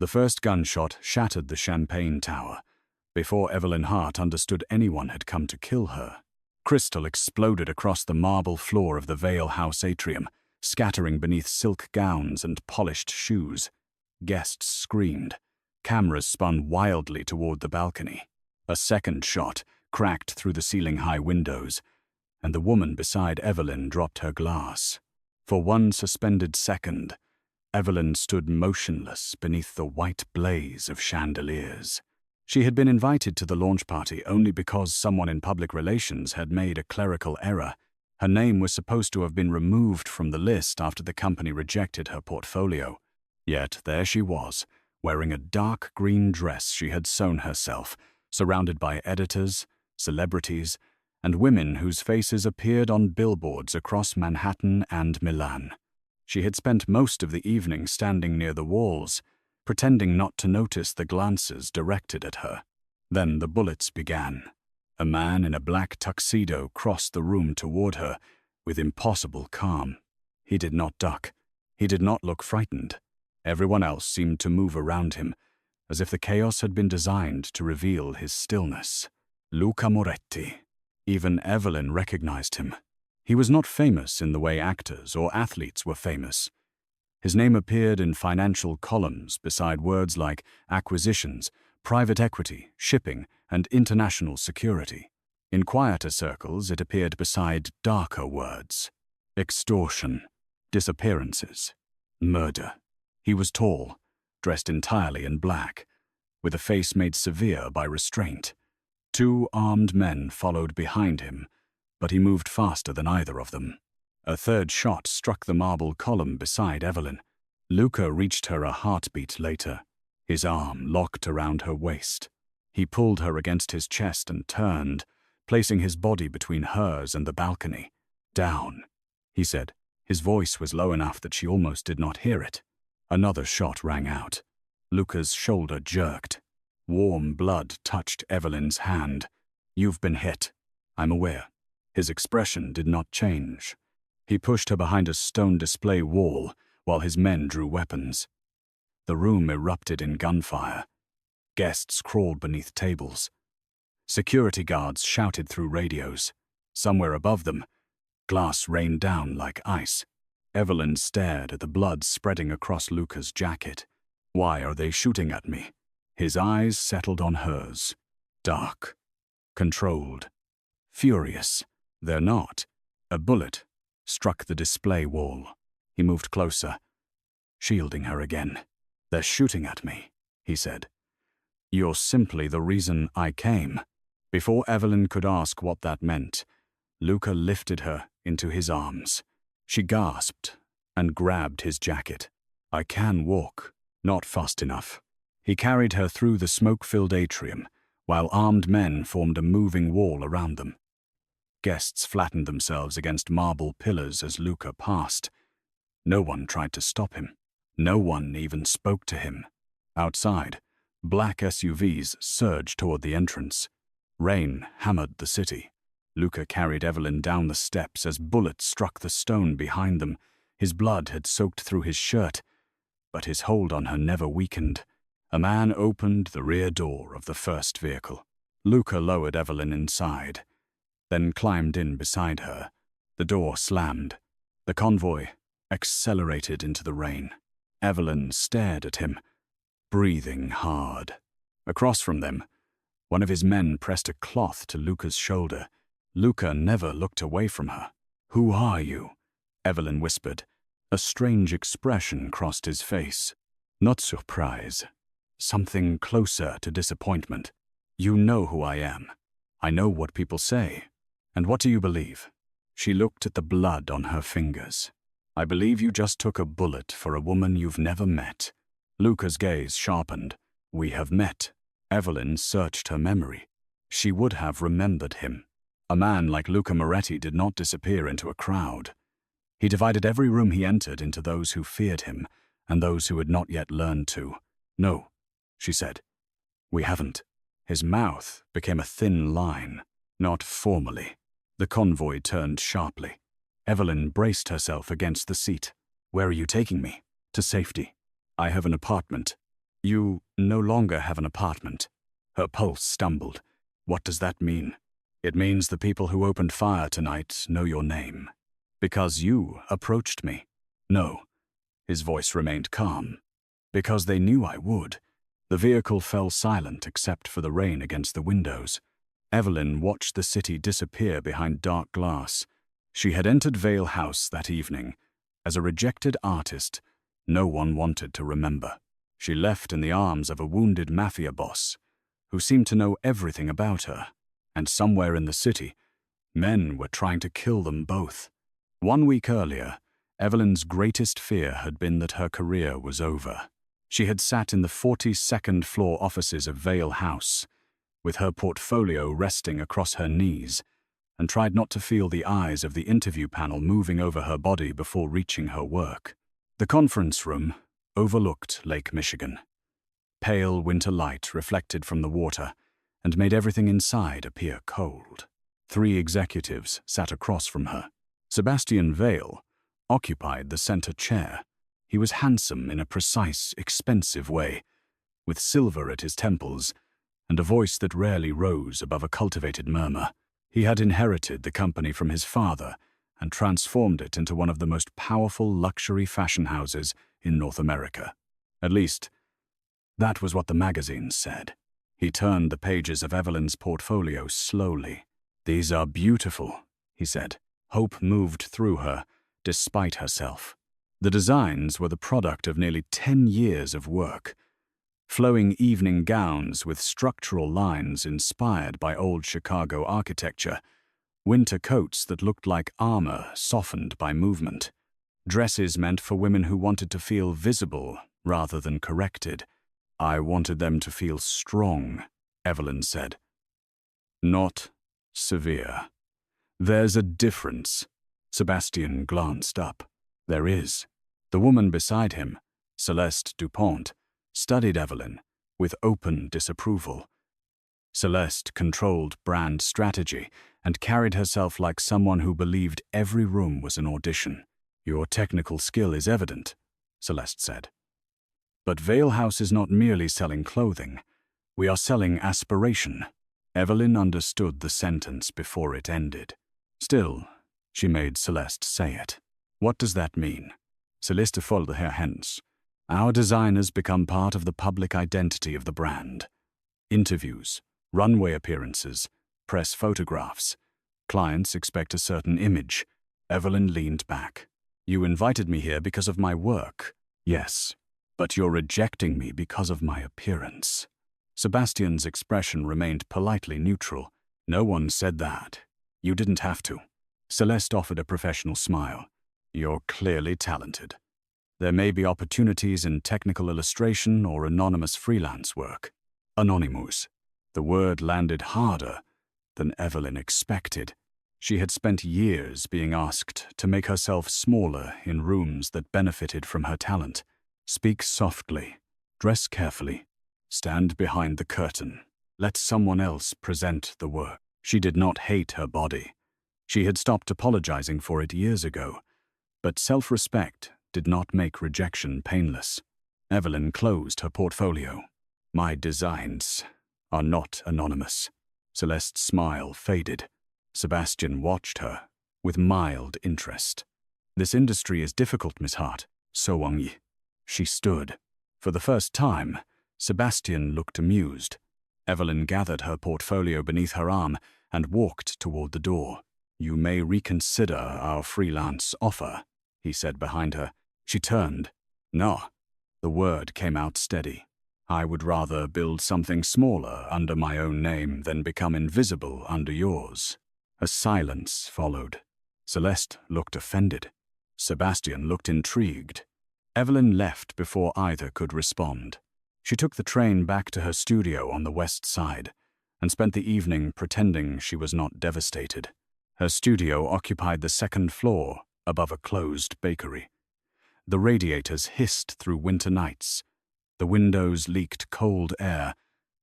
The first gunshot shattered the champagne tower, before Evelyn Hart understood anyone had come to kill her. Crystal exploded across the marble floor of the Vale House atrium, scattering beneath silk gowns and polished shoes. Guests screamed. Cameras spun wildly toward the balcony. A second shot cracked through the ceiling-high windows, and the woman beside Evelyn dropped her glass. For one suspended second, Evelyn stood motionless beneath the white blaze of chandeliers. She had been invited to the launch party only because someone in public relations had made a clerical error. Her name was supposed to have been removed from the list after the company rejected her portfolio. Yet there she was, wearing a dark green dress she had sewn herself, surrounded by editors, celebrities, and women whose faces appeared on billboards across Manhattan and Milan. She had spent most of the evening standing near the walls, pretending not to notice the glances directed at her. Then the bullets began. A man in a black tuxedo crossed the room toward her with impossible calm. He did not duck. He did not look frightened. Everyone else seemed to move around him, as if the chaos had been designed to reveal his stillness. Luca Moretti. Even Evelyn recognized him. He was not famous in the way actors or athletes were famous. His name appeared in financial columns beside words like acquisitions, private equity, shipping, and international security. In quieter circles, it appeared beside darker words: extortion, disappearances, murder. He was tall, dressed entirely in black, with a face made severe by restraint. 2 armed men followed behind him, but he moved faster than either of them. A third shot struck the marble column beside Evelyn. Luca reached her a heartbeat later, his arm locked around her waist. He pulled her against his chest and turned, placing his body between hers and the balcony. "Down," he said. His voice was low enough that she almost did not hear it. Another shot rang out. Luca's shoulder jerked. Warm blood touched Evelyn's hand. "You've been hit. I'm aware." His expression did not change. He pushed her behind a stone display wall while his men drew weapons. The room erupted in gunfire. Guests crawled beneath tables. Security guards shouted through radios. Somewhere above them, glass rained down like ice. Evelyn stared at the blood spreading across Luca's jacket. "Why are they shooting at me?" His eyes settled on hers. Dark, controlled, furious. "They're not." A bullet struck the display wall. He moved closer, shielding her again. "They're shooting at me," he said. "You're simply the reason I came." Before Evelyn could ask what that meant, Luca lifted her into his arms. She gasped and grabbed his jacket. "I can walk, not fast enough." He carried her through the smoke-filled atrium, while armed men formed a moving wall around them. Guests flattened themselves against marble pillars as Luca passed. No one tried to stop him. No one even spoke to him. Outside, black SUVs surged toward the entrance. Rain hammered the city. Luca carried Evelyn down the steps as bullets struck the stone behind them. His blood had soaked through his shirt, but his hold on her never weakened. A man opened the rear door of the first vehicle. Luca lowered Evelyn inside, then climbed in beside her. The door slammed. The convoy accelerated into the rain. Evelyn stared at him, breathing hard. Across from them, one of his men pressed a cloth to Luca's shoulder. Luca never looked away from her. "Who are you?" Evelyn whispered. A strange expression crossed his face. Not surprise. Something closer to disappointment. "You know who I am. I know what people say. And what do you believe?" She looked at the blood on her fingers. "I believe you just took a bullet for a woman you've never met." Luca's gaze sharpened. "We have met." Evelyn searched her memory. She would have remembered him. A man like Luca Moretti did not disappear into a crowd. He divided every room he entered into those who feared him and those who had not yet learned to. "No," she said. "We haven't." His mouth became a thin line. "Not formally." The convoy turned sharply. Evelyn braced herself against the seat. "Where are you taking me?" "To safety. I have an apartment." You no longer have an apartment. Her pulse stumbled. What does that mean? It means the people who opened fire tonight know your name. Because you approached me. No. His voice remained calm. Because they knew I would. The vehicle fell silent except for the rain against the windows. Evelyn watched the city disappear behind dark glass. She had entered Vale House that evening. As a rejected artist, no one wanted to remember. She left in the arms of a wounded mafia boss, who seemed to know everything about her. And somewhere in the city, men were trying to kill them both. 1 week earlier, Evelyn's greatest fear had been that her career was over. She had sat in the 42nd floor offices of Vale House, with her portfolio resting across her knees, and tried not to feel the eyes of the interview panel moving over her body before reaching her work. The conference room overlooked Lake Michigan. Pale winter light reflected from the water and made everything inside appear cold. 3 executives sat across from her. Sebastian Vale occupied the center chair. He was handsome in a precise, expensive way, with silver at his temples and a voice that rarely rose above a cultivated murmur. He had inherited the company from his father and transformed it into one of the most powerful luxury fashion houses in North America. At least, that was what the magazines said. He turned the pages of Evelyn's portfolio slowly. "These are beautiful," he said. Hope moved through her, despite herself. The designs were the product of nearly 10 years of work. Flowing evening gowns with structural lines inspired by old Chicago architecture, winter coats that looked like armor softened by movement, dresses meant for women who wanted to feel visible rather than corrected. "I wanted them to feel strong," Evelyn said. "Not severe." "There's a difference." Sebastian glanced up. "There is." The woman beside him, Celeste Dupont, studied Evelyn with open disapproval. Celeste controlled brand strategy and carried herself like someone who believed every room was an audition. "Your technical skill is evident," Celeste said. "But Vale House is not merely selling clothing. We are selling aspiration." Evelyn understood the sentence before it ended. Still, she made Celeste say it. "What does that mean?" Celeste folded her hands. "Our designers become part of the public identity of the brand. Interviews, runway appearances, press photographs. Clients expect a certain image." Evelyn leaned back. "You invited me here because of my work." "Yes, but you're rejecting me because of my appearance." Sebastian's expression remained politely neutral. "No one said that. You didn't have to." Celeste offered a professional smile. "You're clearly talented. There may be opportunities in technical illustration or anonymous freelance work." Anonymous. The word landed harder than Evelyn expected. She had spent years being asked to make herself smaller in rooms that benefited from her talent. Speak softly. Dress carefully. Stand behind the curtain. Let someone else present the work. She did not hate her body. She had stopped apologizing for it years ago, but self-respect did not make rejection painless. Evelyn closed her portfolio. "My designs are not anonymous." Celeste's smile faded. Sebastian watched her with mild interest. "This industry is difficult, Miss Hart." "So Wang." She stood. For the first time, Sebastian looked amused. Evelyn gathered her portfolio beneath her arm and walked toward the door. "You may reconsider our freelance offer," he said behind her. She turned. "No." The word came out steady. "I would rather build something smaller under my own name than become invisible under yours." A silence followed. Celeste looked offended. Sebastian looked intrigued. Evelyn left before either could respond. She took the train back to her studio on the west side and spent the evening pretending she was not devastated. Her studio occupied the 2nd floor above a closed bakery. The radiators hissed through winter nights. The windows leaked cold air,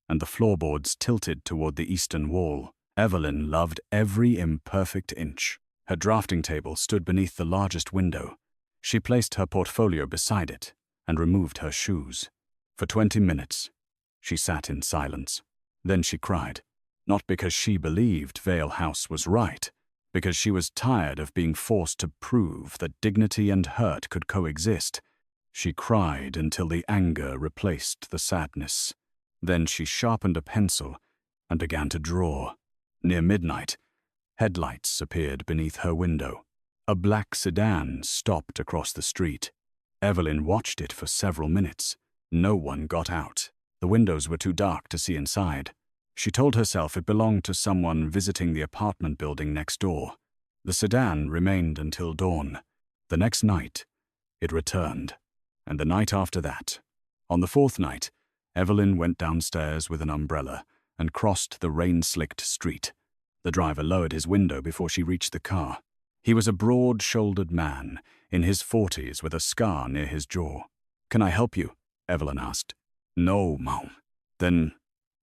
and the floorboards tilted toward the eastern wall. Evelyn loved every imperfect inch. Her drafting table stood beneath the largest window. She placed her portfolio beside it and removed her shoes. For 20 minutes, she sat in silence. Then she cried, not because she believed Vale House was right, because she was tired of being forced to prove that dignity and hurt could coexist. She cried until the anger replaced the sadness. Then she sharpened a pencil and began to draw. Near midnight, headlights appeared beneath her window. A black sedan stopped across the street. Evelyn watched it for several minutes. No one got out. The windows were too dark to see inside. She told herself it belonged to someone visiting the apartment building next door. The sedan remained until dawn. The next night, it returned. And the night after that. On the fourth night, Evelyn went downstairs with an umbrella and crossed the rain-slicked street. The driver lowered his window before she reached the car. He was a broad-shouldered man, in his 40s with a scar near his jaw. "Can I help you?" Evelyn asked. "No, Mom." "Then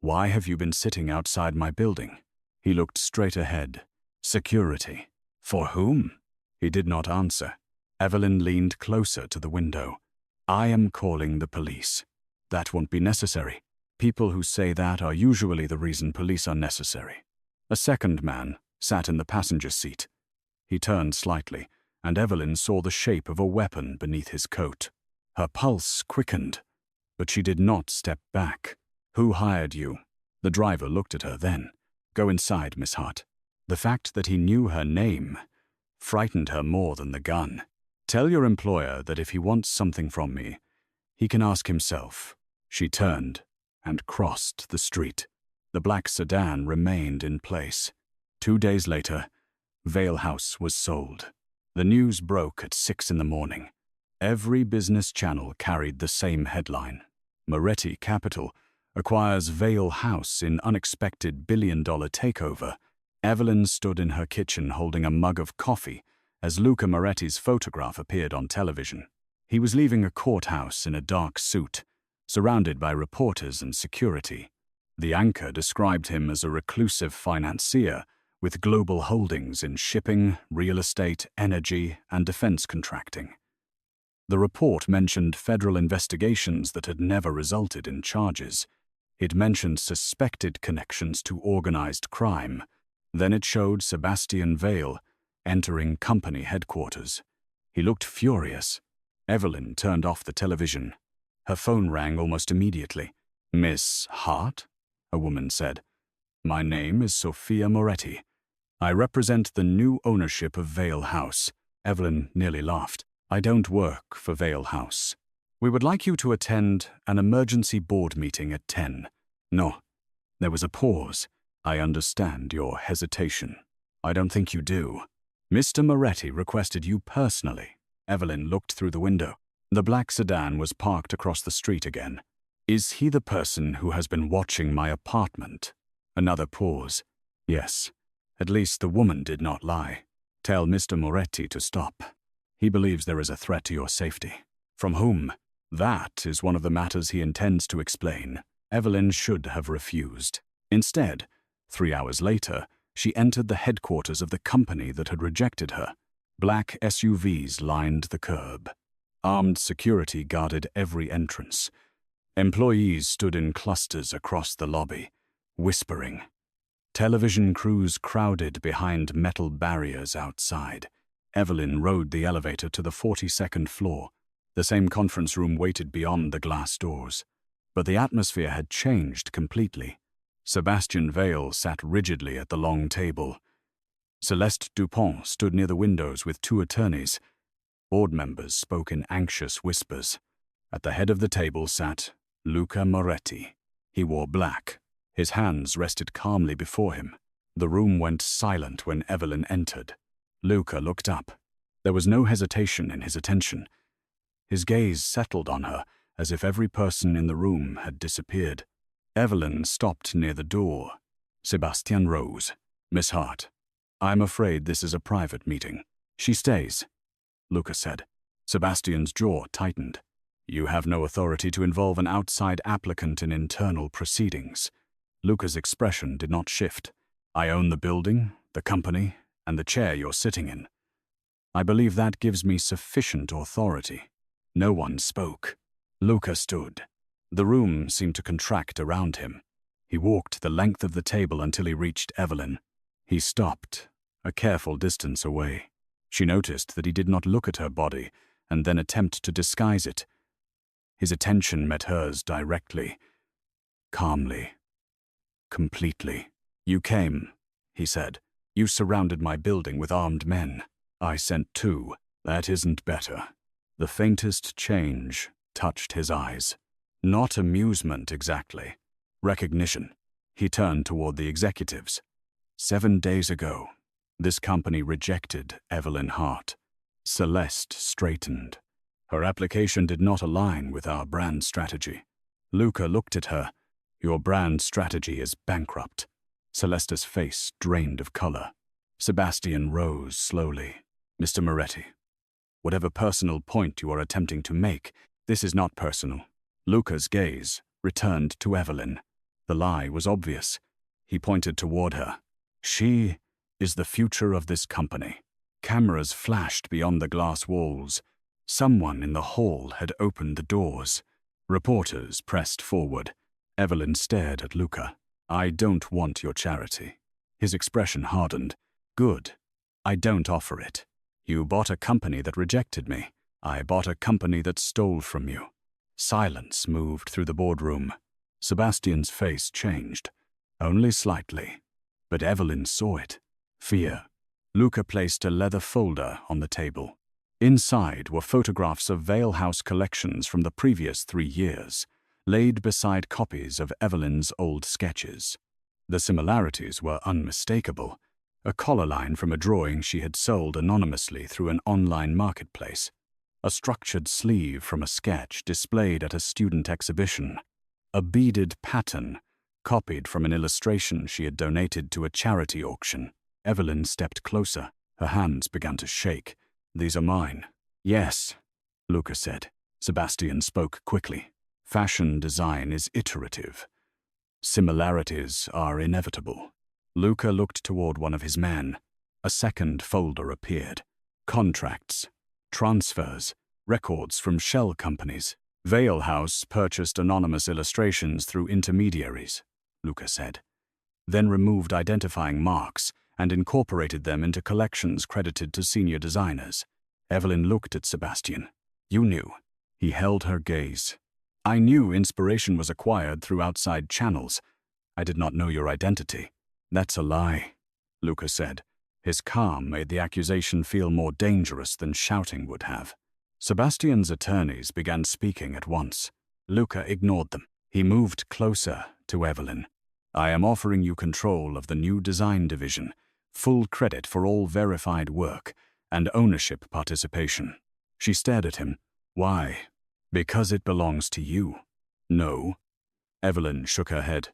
why have you been sitting outside my building?" He looked straight ahead. "Security. For whom?" He did not answer. Evelyn leaned closer to the window. "I am calling the police." "That won't be necessary. People who say that are usually the reason police are necessary." A second man sat in the passenger seat. He turned slightly, and Evelyn saw the shape of a weapon beneath his coat. Her pulse quickened, but she did not step back. "Who hired you?" The driver looked at her then. "Go inside, Miss Hart." The fact that he knew her name frightened her more than the gun. "Tell your employer that if he wants something from me, he can ask himself." She turned and crossed the street. The black sedan remained in place. 2 days later, Vale House was sold. The news broke at 6 in the morning. Every business channel carried the same headline. Moretti Capital acquires Vale House in unexpected billion-dollar takeover. Evelyn stood in her kitchen holding a mug of coffee as Luca Moretti's photograph appeared on television. He was leaving a courthouse in a dark suit, surrounded by reporters and security. The anchor described him as a reclusive financier with global holdings in shipping, real estate, energy, and defense contracting. The report mentioned federal investigations that had never resulted in charges. It mentioned suspected connections to organized crime. Then it showed Sebastian Vale entering company headquarters. He looked furious. Evelyn turned off the television. Her phone rang almost immediately. "Miss Hart?" a woman said. "My name is Sophia Moretti. I represent the new ownership of Vale House." Evelyn nearly laughed. "I don't work for Vale House. We would like you to attend an emergency board meeting at 10. "No." There was a pause. "I understand your hesitation." "I don't think you do." "Mr. Moretti requested you personally." Evelyn looked through the window. The black sedan was parked across the street again. "Is he the person who has been watching my apartment?" Another pause. "Yes. At least the woman did not lie. Tell Mr. Moretti to stop. He believes there is a threat to your safety." "From whom?" "That is one of the matters he intends to explain." Evelyn should have refused. Instead, 3 hours later, she entered the headquarters of the company that had rejected her. Black SUVs lined the curb. Armed security guarded every entrance. Employees stood in clusters across the lobby, whispering. Television crews crowded behind metal barriers outside. Evelyn rode the elevator to the 42nd floor. The same conference room waited beyond the glass doors. But the atmosphere had changed completely. Sebastian Vale sat rigidly at the long table. Celeste Dupont stood near the windows with 2 attorneys. Board members spoke in anxious whispers. At the head of the table sat Luca Moretti. He wore black. His hands rested calmly before him. The room went silent when Evelyn entered. Luca looked up. There was no hesitation in his attention. His gaze settled on her, as if every person in the room had disappeared. Evelyn stopped near the door. Sebastian rose. "Miss Hart, I'm afraid this is a private meeting." "She stays," Luca said. Sebastian's jaw tightened. "You have no authority to involve an outside applicant in internal proceedings." Luca's expression did not shift. "I own the building, the company, and the chair you're sitting in. I believe that gives me sufficient authority." No one spoke. Luca stood. The room seemed to contract around him. He walked the length of the table until he reached Evelyn. He stopped, a careful distance away. She noticed that he did not look at her body and then attempt to disguise it. His attention met hers directly, calmly, completely. "You came," he said. "You surrounded my building with armed men. I sent 2. That isn't better." The faintest change touched his eyes. Not amusement exactly. Recognition. He turned toward the executives. 7 days ago, this company rejected Evelyn Hart. Celeste straightened. Her application did not align with our brand strategy. Luca looked at her. "Your brand strategy is bankrupt." Celeste's face drained of color. Sebastian rose slowly. "Mr. Moretti, whatever personal point you are attempting to make, this is not personal." Luca's gaze returned to Evelyn. The lie was obvious. He pointed toward her. "She is the future of this company." Cameras flashed beyond the glass walls. Someone in the hall had opened the doors. Reporters pressed forward. Evelyn stared at Luca. "I don't want your charity." His expression hardened. "Good. I don't offer it. You bought a company that rejected me. I bought a company that stole from you." Silence moved through the boardroom. Sebastian's face changed. Only slightly. But Evelyn saw it. Fear. Luca placed a leather folder on the table. Inside were photographs of Vale House collections from the previous 3 years, laid beside copies of Evelyn's old sketches. The similarities were unmistakable. A collar line from a drawing she had sold anonymously through an online marketplace. A structured sleeve from a sketch displayed at a student exhibition. A beaded pattern, copied from an illustration she had donated to a charity auction. Evelyn stepped closer. Her hands began to shake. "These are mine." "Yes," Luca said. Sebastian spoke quickly. "Fashion design is iterative. Similarities are inevitable." Luca looked toward one of his men. A second folder appeared. Contracts, transfers, records from shell companies. Vale House purchased anonymous illustrations through intermediaries, Luca said, then removed identifying marks and incorporated them into collections credited to senior designers. Evelyn looked at Sebastian. "You knew." He held her gaze. "I knew inspiration was acquired through outside channels. I did not know your identity." "That's a lie," Luca said. His calm made the accusation feel more dangerous than shouting would have. Sebastian's attorneys began speaking at once. Luca ignored them. He moved closer to Evelyn. "I am offering you control of the new design division, full credit for all verified work, and ownership participation." She stared at him. "Why?" "Because it belongs to you." "No." Evelyn shook her head.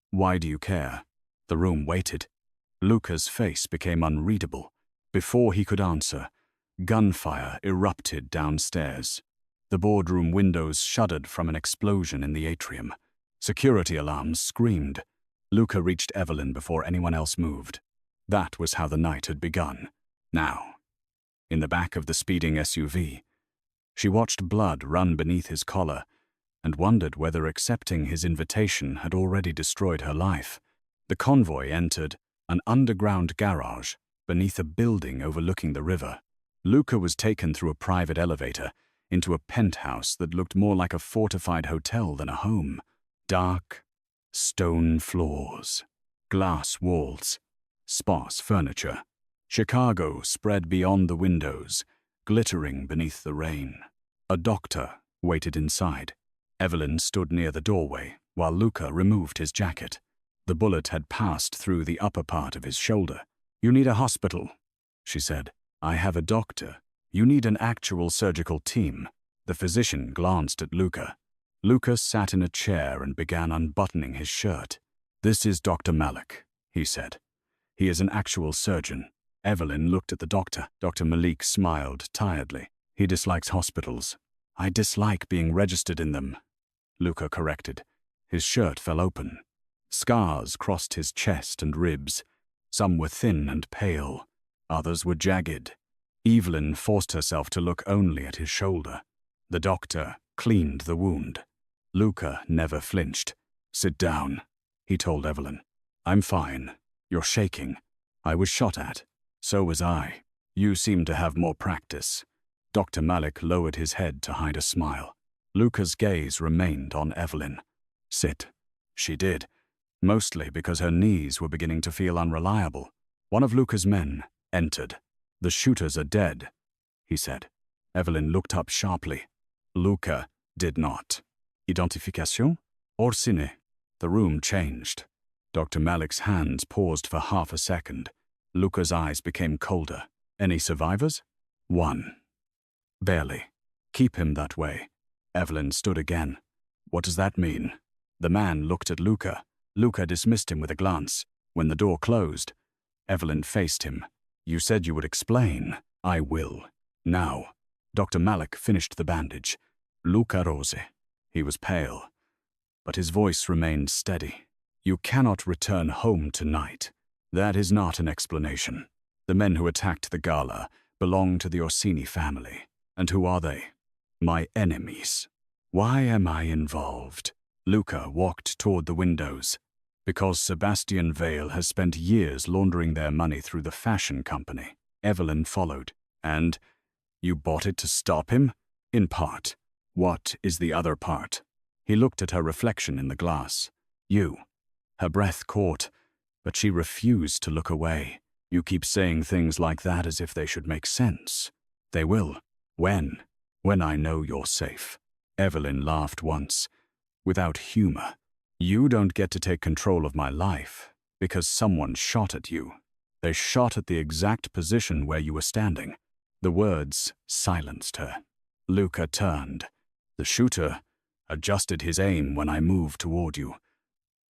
"Why do you care?" The room waited. Luca's face became unreadable. Before he could answer, gunfire erupted downstairs. The boardroom windows shuddered from an explosion in the atrium. Security alarms screamed. Luca reached Evelyn before anyone else moved. That was how the night had begun. Now, in the back of the speeding SUV, she watched blood run beneath his collar and wondered whether accepting his invitation had already destroyed her life. The convoy entered an underground garage beneath a building overlooking the river. Luca was taken through a private elevator into a penthouse that looked more like a fortified hotel than a home. Dark, stone floors, glass walls, sparse furniture. Chicago spread beyond the windows, glittering beneath the rain. A doctor waited inside. Evelyn stood near the doorway while Luca removed his jacket. The bullet had passed through the upper part of his shoulder. "You need a hospital," she said. "I have a doctor. You need an actual surgical team." The physician glanced at Luca. Luca sat in a chair and began unbuttoning his shirt. "This is Dr. Malik," he said. "He is an actual surgeon." Evelyn looked at the doctor. Dr. Malik smiled tiredly. "He dislikes hospitals." "I dislike being registered in them," Luca corrected. His shirt fell open. Scars crossed his chest and ribs. Some were thin and pale. Others were jagged. Evelyn forced herself to look only at his shoulder. The doctor cleaned the wound. Luca never flinched. "Sit down," he told Evelyn. "I'm fine. You're shaking. I was shot at. So was I. You seem to have more practice." Dr. Malik lowered his head to hide a smile. Luca's gaze remained on Evelyn. "Sit." She did, mostly because her knees were beginning to feel unreliable. One of Luca's men entered. "The shooters are dead," he said. Evelyn looked up sharply. Luca did not. "Identification? Orsine." The room changed. Dr. Malik's hands paused for half a second. Luca's eyes became colder. "Any survivors?" "One." "Barely. Keep him that way." Evelyn stood again. "What does that mean?" The man looked at Luca. Luca dismissed him with a glance. When the door closed, Evelyn faced him. "You said you would explain." "I will. Now." Dr. Malik finished the bandage. "Luca Rose." He was pale, but his voice remained steady. "You cannot return home tonight. That is not an explanation. The men who attacked the gala belong to the Orsini family. And who are they? My enemies. Why am I involved?" Luca walked toward the windows. "Because Sebastian Vale has spent years laundering their money through the fashion company." Evelyn followed. "And you bought it to stop him?" "In part. What is the other part?" He looked at her reflection in the glass. "You." Her breath caught, but she refused to look away. "You keep saying things like that as if they should make sense." "They will." "When?" "When I know you're safe." Evelyn laughed once, without humor. "You don't get to take control of my life because someone shot at you. They shot at the exact position where you were standing." The words silenced her. Luca turned. "The shooter adjusted his aim when I moved toward you.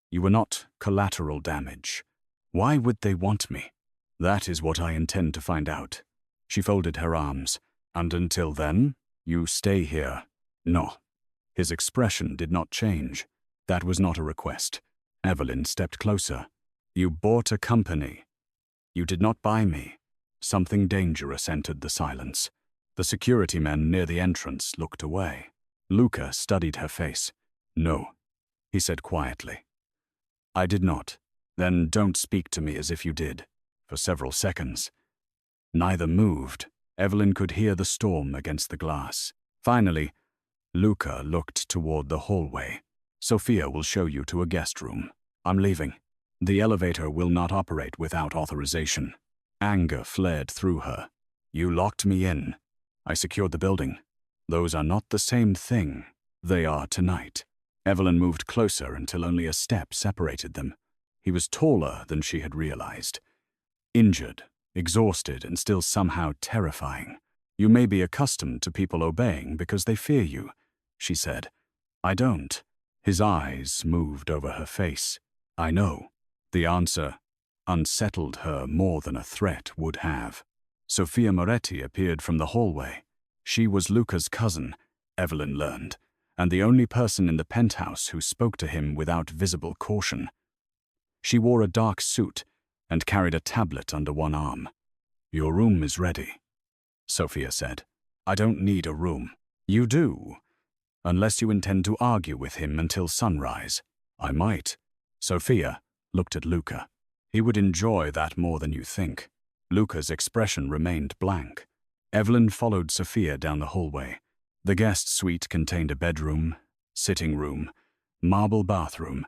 You were not collateral damage. Why would they want me?" "That is what I intend to find out." She folded her arms. "And until then, you stay here." "No." His expression did not change. "That was not a request." Evelyn stepped closer. "You bought a company. You did not buy me." Something dangerous entered the silence. The security men near the entrance looked away. Luca studied her face. "No," he said quietly. "I did not." "Then don't speak to me as if you did." For several seconds, neither moved. Evelyn could hear the storm against the glass. Finally, Luca looked toward the hallway. "Sophia will show you to a guest room. I'm leaving. The elevator will not operate without authorization." Anger flared through her. "You locked me in. I secured the building. Those are not the same thing." "They are tonight." Evelyn moved closer until only a step separated them. He was taller than she had realized. Injured, exhausted, and still somehow terrifying. "You may be accustomed to people obeying because they fear you," she said. "I don't." His eyes moved over her face. "I know." The answer unsettled her more than a threat would have. Sophia Moretti appeared from the hallway. She was Luca's cousin, Evelyn learned, and the only person in the penthouse who spoke to him without visible caution. She wore a dark suit and carried a tablet under one arm. "Your room is ready," Sophia said. "I don't need a room." "You do, unless you intend to argue with him until sunrise." "I might." Sophia looked at Luca. "He would enjoy that more than you think." Luca's expression remained blank. Evelyn followed Sophia down the hallway. The guest suite contained a bedroom, sitting room, marble bathroom,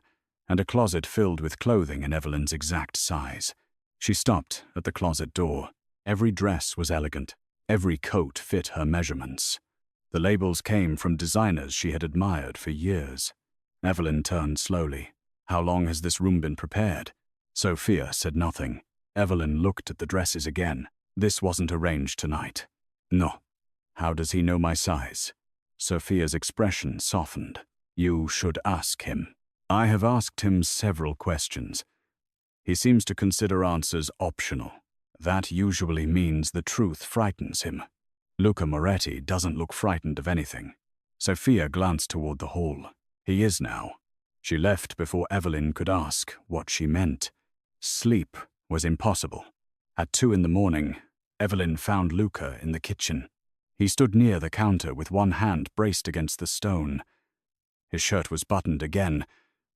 and a closet filled with clothing in Evelyn's exact size. She stopped at the closet door. Every dress was elegant. Every coat fit her measurements. The labels came from designers she had admired for years. Evelyn turned slowly. "How long has this room been prepared?" Sophia said nothing. Evelyn looked at the dresses again. "This wasn't arranged tonight." "No." "How does he know my size?" Sophia's expression softened. "You should ask him." "I have asked him several questions. He seems to consider answers optional. That usually means the truth frightens him. Luca Moretti doesn't look frightened of anything." Sophia glanced toward the hall. "He is now." She left before Evelyn could ask what she meant. Sleep was impossible. At 2 a.m, Evelyn found Luca in the kitchen. He stood near the counter with one hand braced against the stone. His shirt was buttoned again,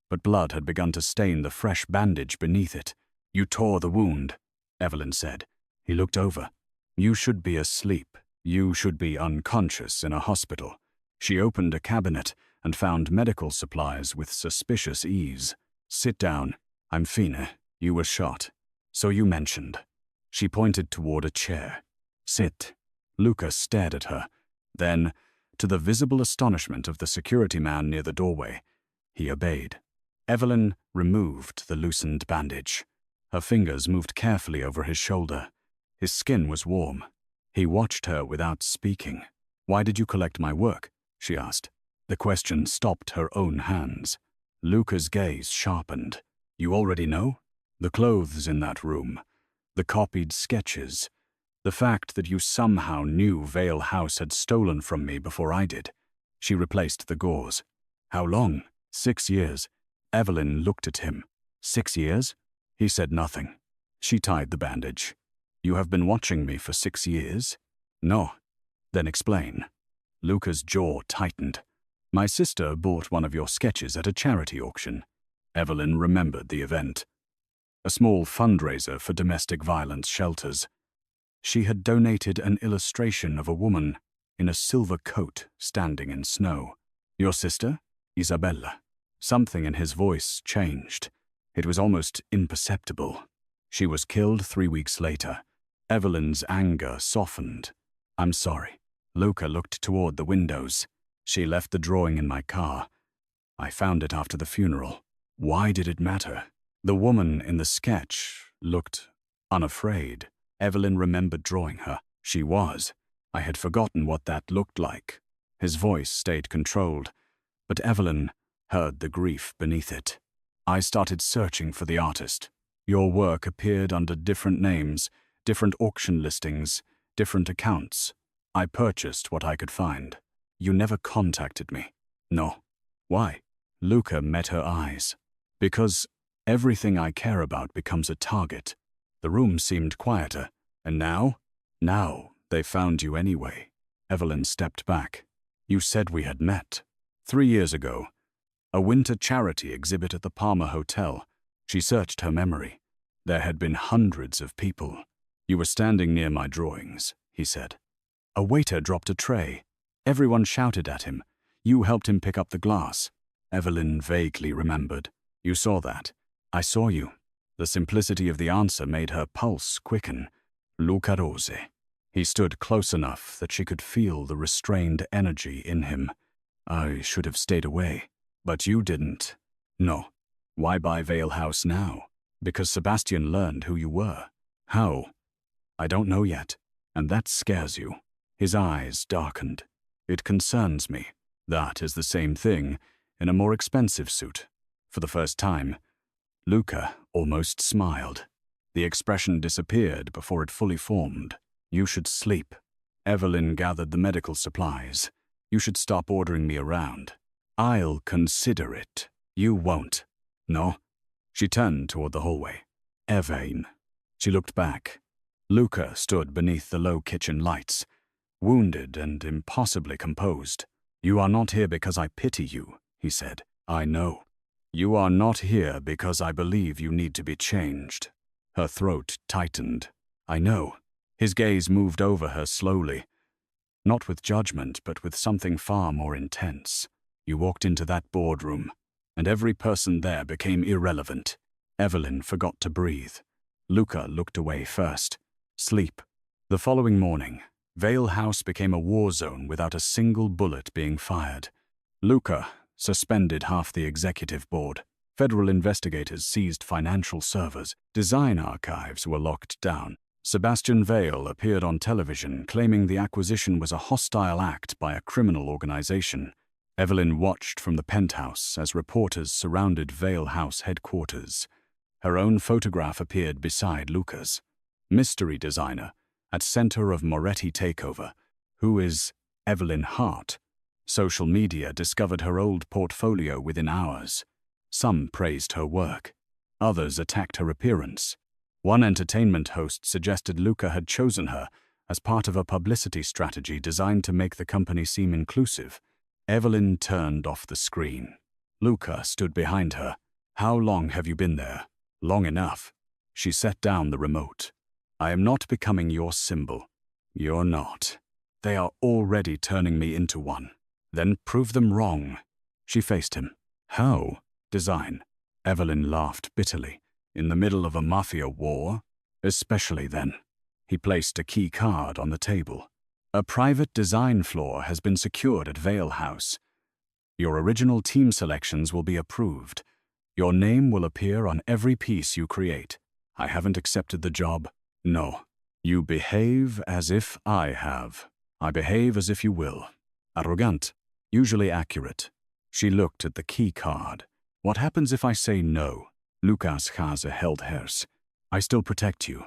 but blood had begun to stain the fresh bandage beneath it. "You tore the wound," Evelyn said. He looked over. "You should be asleep. You should be unconscious in a hospital." She opened a cabinet and found medical supplies with suspicious ease. "Sit down. I'm Fine. You were shot. So you mentioned." She pointed toward a chair. "Sit." Luca stared at her. Then, to the visible astonishment of the security man near the doorway, he obeyed. Evelyn removed the loosened bandage. Her fingers moved carefully over his shoulder. His skin was warm. He watched her without speaking. "Why did you collect my work?" she asked. The question stopped her own hands. Luca's gaze sharpened. "You already know? The clothes in that room, the copied sketches, the fact that you somehow knew Vale House had stolen from me before I did." She replaced the gauze. "How long?" 6 years. Evelyn looked at him. 6 years? He said nothing. She tied the bandage. "You have been watching me for 6 years?" "No." "Then explain." Luca's jaw tightened. "My sister bought one of your sketches at a charity auction." Evelyn remembered the event. A small fundraiser for domestic violence shelters. She had donated an illustration of a woman in a silver coat standing in snow. "Your sister?" "Isabella." Something in his voice changed. It was almost imperceptible. "She was killed 3 weeks later." Evelyn's anger softened. "I'm sorry." Luca looked toward the windows. "She left the drawing in my car. I found it after the funeral." Why did it matter? The woman in the sketch looked unafraid. Evelyn remembered drawing her. She was. I had forgotten what that looked like. His voice stayed controlled, but Evelyn heard the grief beneath it. "I started searching for the artist. Your work appeared under different names, different auction listings, different accounts. I purchased what I could find. You never contacted me." "No." "Why?" Luca met her eyes. "Because everything I care about becomes a target." The room seemed quieter. "And now?" "Now they found you anyway." Evelyn stepped back. "You said we had met. 3 years ago. A winter charity exhibit at the Palmer Hotel." She searched her memory. "There had been hundreds of people. You were standing near my drawings," he said. A waiter dropped a tray. Everyone shouted at him. "You helped him pick up the glass." Evelyn vaguely remembered. "You saw that." "I saw you." The simplicity of the answer made her pulse quicken. "Luca Rose." He stood close enough that she could feel the restrained energy in him. "I should have stayed away." "But you didn't." "No." "Why buy Vale House now?" "Because Sebastian learned who you were." "How?" "I don't know yet. And that scares you." His eyes darkened. "It concerns me." "That is the same thing, in a more expensive suit." For the first time, Luca almost smiled. The expression disappeared before it fully formed. "You should sleep." Evelyn gathered the medical supplies. "You should stop ordering me around." "I'll consider it." "You won't." "No." She turned toward the hallway. "Evelyn." She looked back. Luca stood beneath the low kitchen lights, wounded and impossibly composed. "You are not here because I pity you," he said. "I know. You are not here because I believe you need to be changed." Her throat tightened. "I know." His gaze moved over her slowly. Not with judgment, but with something far more intense. "You walked into that boardroom, and every person there became irrelevant." Evelyn forgot to breathe. Luca looked away first. Sleep. The following morning, Vale House became a war zone without a single bullet being fired. Luca suspended half the executive board. Federal investigators seized financial servers. Design archives were locked down. Sebastian Vale appeared on television claiming the acquisition was a hostile act by a criminal organization. Evelyn watched from the penthouse as reporters surrounded Vale House headquarters. Her own photograph appeared beside Luca's. Mystery designer at center of Moretti takeover. Who is Evelyn Hart? Social media discovered her old portfolio within hours. Some praised her work. Others attacked her appearance. One entertainment host suggested Luca had chosen her as part of a publicity strategy designed to make the company seem inclusive. Evelyn turned off the screen. Luca stood behind her. How long have you been there? Long enough. She set down the remote. I am not becoming your symbol. You're not. They are already turning me into one. Then prove them wrong. She faced him. How? Design. Evelyn laughed bitterly. In the middle of a mafia war? Especially then. He placed a key card on the table. A private design floor has been secured at Vale House. Your original team selections will be approved. Your name will appear on every piece you create. I haven't accepted the job. No. You behave as if I have. I behave as if you will. Arrogant. Usually accurate. She looked at the key card. What happens if I say no? Lukas Hase held hers. I still protect you.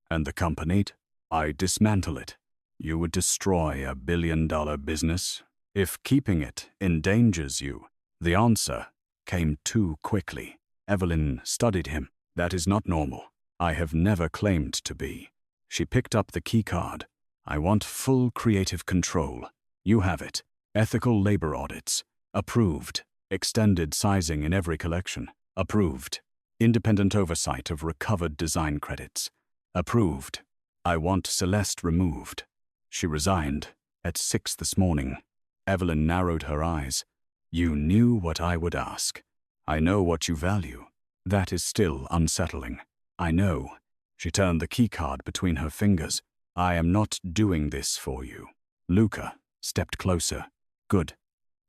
And the company? I dismantle it. You would destroy $1 billion business if keeping it endangers you. The answer came too quickly. Evelyn studied him. That is not normal. I have never claimed to be. She picked up the keycard. I want full creative control. You have it. Ethical labor audits. Approved. Extended sizing in every collection. Approved. Independent oversight of recovered design credits. Approved. I want Celeste removed. She resigned at 6 this morning. Evelyn narrowed her eyes. You knew what I would ask. I know what you value. That is still unsettling. I know. She turned the keycard between her fingers. I am not doing this for you. Luca stepped closer. Good.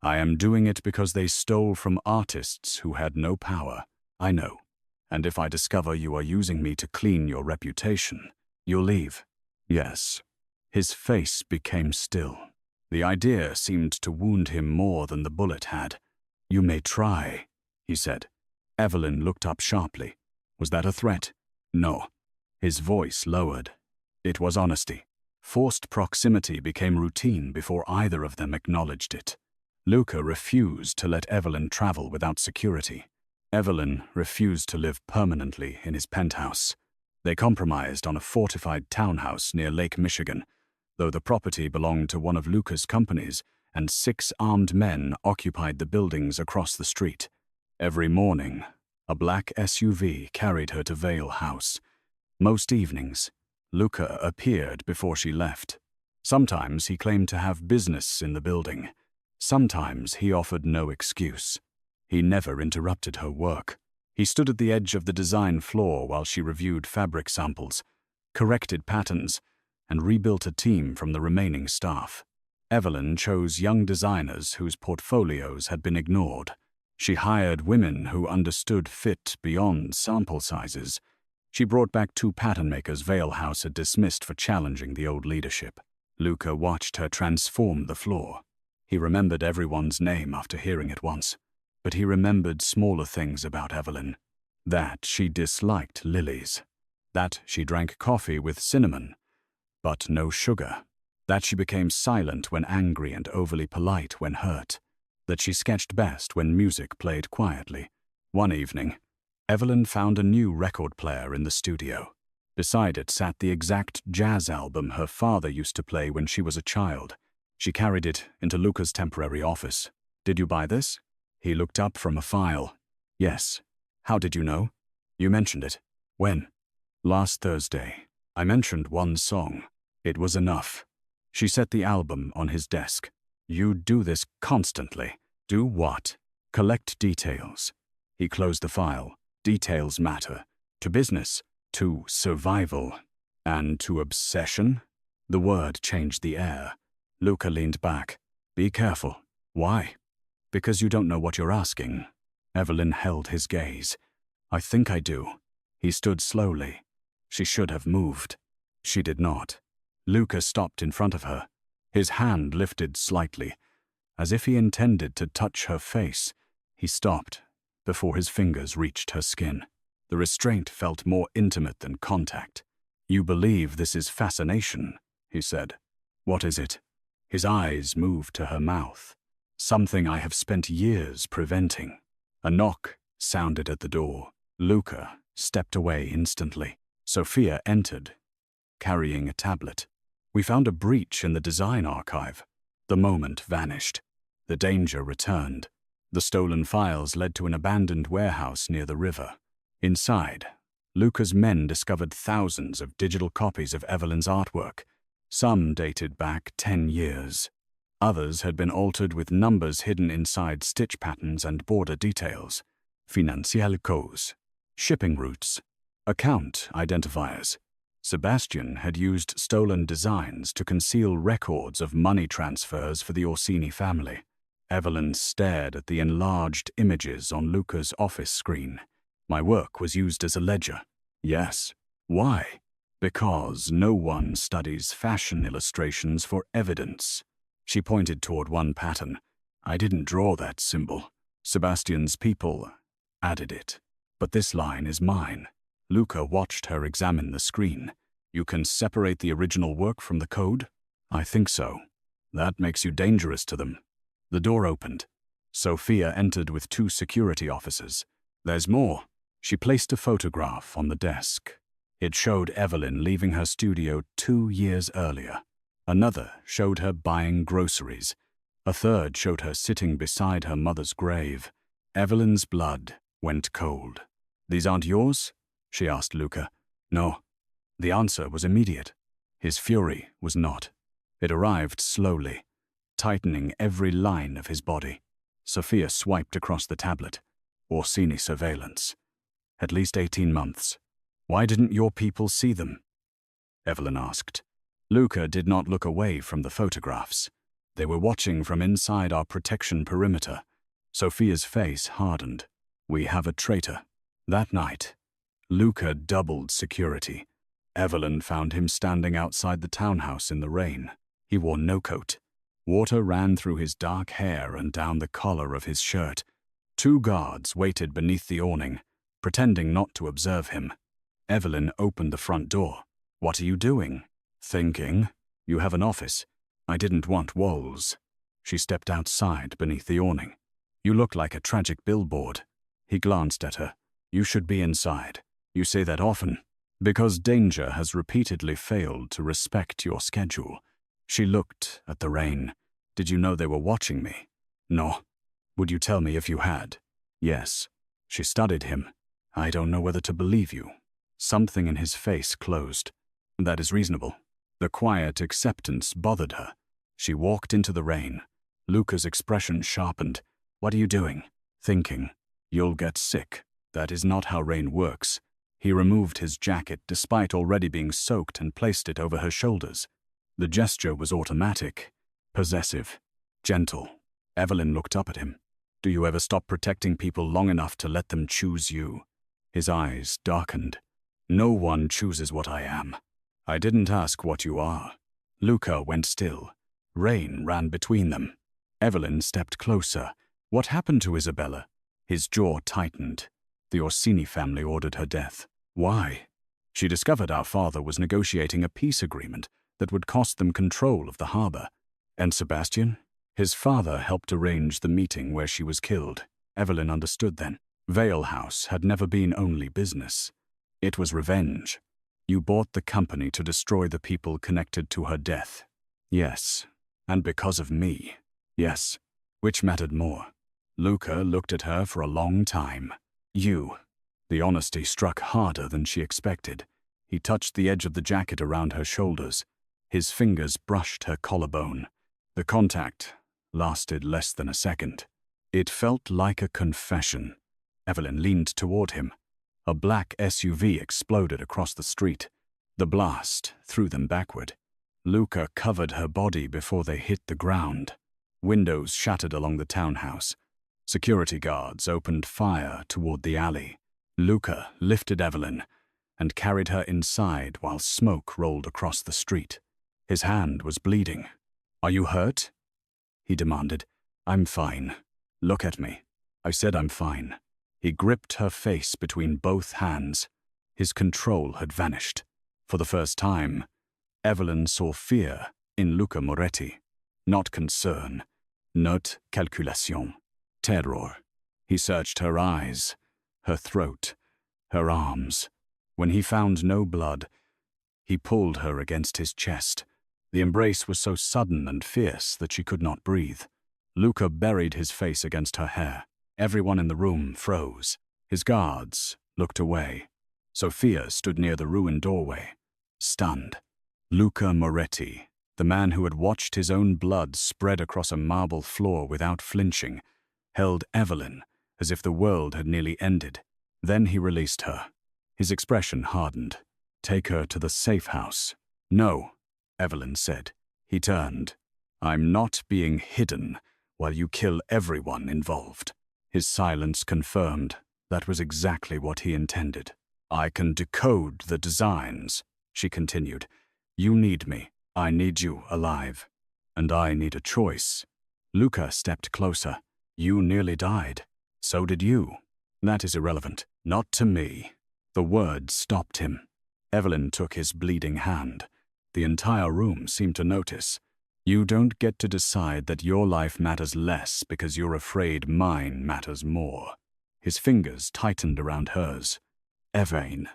I am doing it because they stole from artists who had no power. I know. And if I discover you are using me to clean your reputation, you'll leave. Yes. His face became still. The idea seemed to wound him more than the bullet had. You may try, he said. Evelyn looked up sharply. Was that a threat? No. His voice lowered. It was honesty. Forced proximity became routine before either of them acknowledged it. Luca refused to let Evelyn travel without security. Evelyn refused to live permanently in his penthouse. They compromised on a fortified townhouse near Lake Michigan, though the property belonged to one of Luca's companies, and 6 armed men occupied the buildings across the street. Every morning, a black SUV carried her to Vale House. Most evenings, Luca appeared before she left. Sometimes he claimed to have business in the building. Sometimes he offered no excuse. He never interrupted her work. He stood at the edge of the design floor while she reviewed fabric samples, corrected patterns, and rebuilt a team from the remaining staff. Evelyn chose young designers whose portfolios had been ignored. She hired women who understood fit beyond sample sizes. She brought back 2 pattern makers Vale House had dismissed for challenging the old leadership. Luca watched her transform the floor. He remembered everyone's name after hearing it once, but he remembered smaller things about Evelyn. That she disliked lilies. That she drank coffee with cinnamon, but no sugar. That she became silent when angry and overly polite when hurt. That she sketched best when music played quietly. One evening, Evelyn found a new record player in the studio. Beside it sat the exact jazz album her father used to play when she was a child. She carried it into Luca's temporary office. Did you buy this? He looked up from a file. Yes. How did you know? You mentioned it. When? Last Thursday. I mentioned one song. It was enough. She set the album on his desk. You do this constantly. Do what? Collect details. He closed the file. Details matter. To business. To survival. And to obsession? The word changed the air. Luca leaned back. Be careful. Why? Because you don't know what you're asking. Evelyn held his gaze. I think I do. He stood slowly. She should have moved. She did not. Luca stopped in front of her. His hand lifted slightly, as if he intended to touch her face. He stopped before his fingers reached her skin. The restraint felt more intimate than contact. You believe this is fascination, he said. What is it? His eyes moved to her mouth. Something I have spent years preventing. A knock sounded at the door. Luca stepped away instantly. Sophia entered, carrying a tablet. We found a breach in the design archive. The moment vanished. The danger returned. The stolen files led to an abandoned warehouse near the river. Inside, Luca's men discovered thousands of digital copies of Evelyn's artwork. Some dated back 10 years. Others had been altered with numbers hidden inside stitch patterns and border details. Financial codes, shipping routes, account identifiers. Sebastian had used stolen designs to conceal records of money transfers for the Orsini family. Evelyn stared at the enlarged images on Luca's office screen. My work was used as a ledger. Yes. Why? Because no one studies fashion illustrations for evidence. She pointed toward one pattern. I didn't draw that symbol. Sebastian's people added it. But this line is mine. Luca watched her examine the screen. You can separate the original work from the code? I think so. That makes you dangerous to them. The door opened. Sophia entered with 2 security officers. There's more. She placed a photograph on the desk. It showed Evelyn leaving her studio 2 years earlier. Another showed her buying groceries. A third showed her sitting beside her mother's grave. Evelyn's blood went cold. These aren't yours? She asked Luca. No. The answer was immediate. His fury was not. It arrived slowly, tightening every line of his body. Sophia swiped across the tablet. Orsini surveillance. At least 18 months. Why didn't your people see them? Evelyn asked. Luca did not look away from the photographs. They were watching from inside our protection perimeter. Sophia's face hardened. We have a traitor. That night, Luca doubled security. Evelyn found him standing outside the townhouse in the rain. He wore no coat. Water ran through his dark hair and down the collar of his shirt. 2 guards waited beneath the awning, pretending not to observe him. Evelyn opened the front door. What are you doing? Thinking. You have an office. I didn't want walls. She stepped outside beneath the awning. You look like a tragic billboard. He glanced at her. You should be inside. You say that often. Because danger has repeatedly failed to respect your schedule. She looked at the rain. Did you know they were watching me? No. Would you tell me if you had? Yes. She studied him. I don't know whether to believe you. Something in his face closed. That is reasonable. The quiet acceptance bothered her. She walked into the rain. Luca's expression sharpened. What are you doing? Thinking. You'll get sick. That is not how rain works. He removed his jacket despite already being soaked and placed it over her shoulders. The gesture was automatic, possessive, gentle. Evelyn looked up at him. Do you ever stop protecting people long enough to let them choose you? His eyes darkened. No one chooses what I am. I didn't ask what you are. Luca went still. Rain ran between them. Evelyn stepped closer. What happened to Isabella? His jaw tightened. The Orsini family ordered her death. Why? She discovered our father was negotiating a peace agreement that would cost them control of the harbor. And Sebastian? His father helped arrange the meeting where she was killed. Evelyn understood then. Vale House had never been only business. It was revenge. You bought the company to destroy the people connected to her death. Yes. And because of me. Yes. Which mattered more? Luca looked at her for a long time. You. The honesty struck harder than she expected. He touched the edge of the jacket around her shoulders. His fingers brushed her collarbone. The contact lasted less than a second. It felt like a confession. Evelyn leaned toward him. A black SUV exploded across the street. The blast threw them backward. Luca covered her body before they hit the ground. Windows shattered along the townhouse. Security guards opened fire toward the alley. Luca lifted Evelyn and carried her inside while smoke rolled across the street. His hand was bleeding. Are you hurt? He demanded. I'm fine. Look at me. I said I'm fine. He gripped her face between both hands. His control had vanished. For the first time, Evelyn saw fear in Luca Moretti. Not concern. Not calculation. Terror. He searched her eyes, her throat, her arms. When he found no blood, he pulled her against his chest. The embrace was so sudden and fierce that she could not breathe. Luca buried his face against her hair. Everyone in the room froze. His guards looked away. Sophia stood near the ruined doorway, stunned. Luca Moretti, the man who had watched his own blood spread across a marble floor without flinching, held Evelyn as if the world had nearly ended. Then he released her. His expression hardened. "Take her to the safe house." "No," Evelyn said. He turned. "I'm not being hidden while you kill everyone involved." His silence confirmed that was exactly what he intended. "I can decode the designs," she continued. "You need me. I need you alive. And I need a choice." Luca stepped closer. "You nearly died. So did you." "That is irrelevant. Not to me." The words stopped him. Evelyn took his bleeding hand. The entire room seemed to notice. "You don't get to decide that your life matters less because you're afraid mine matters more." His fingers tightened around hers. "Evelyn."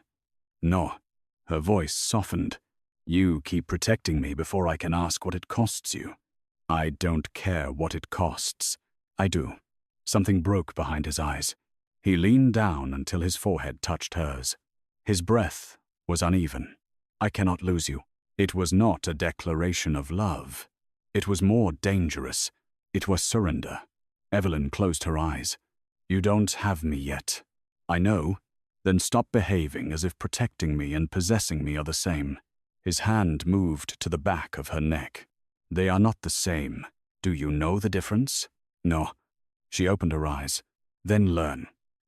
"No." Her voice softened. "You keep protecting me before I can ask what it costs you." "I don't care what it costs." "I do." Something broke behind his eyes. He leaned down until his forehead touched hers. His breath was uneven. "I cannot lose you." It was not a declaration of love. It was more dangerous. It was surrender. Evelyn closed her eyes. "You don't have me yet." "I know." "Then stop behaving as if protecting me and possessing me are the same." His hand moved to the back of her neck. "They are not the same. Do you know the difference?" "No." She opened her eyes. "Then learn."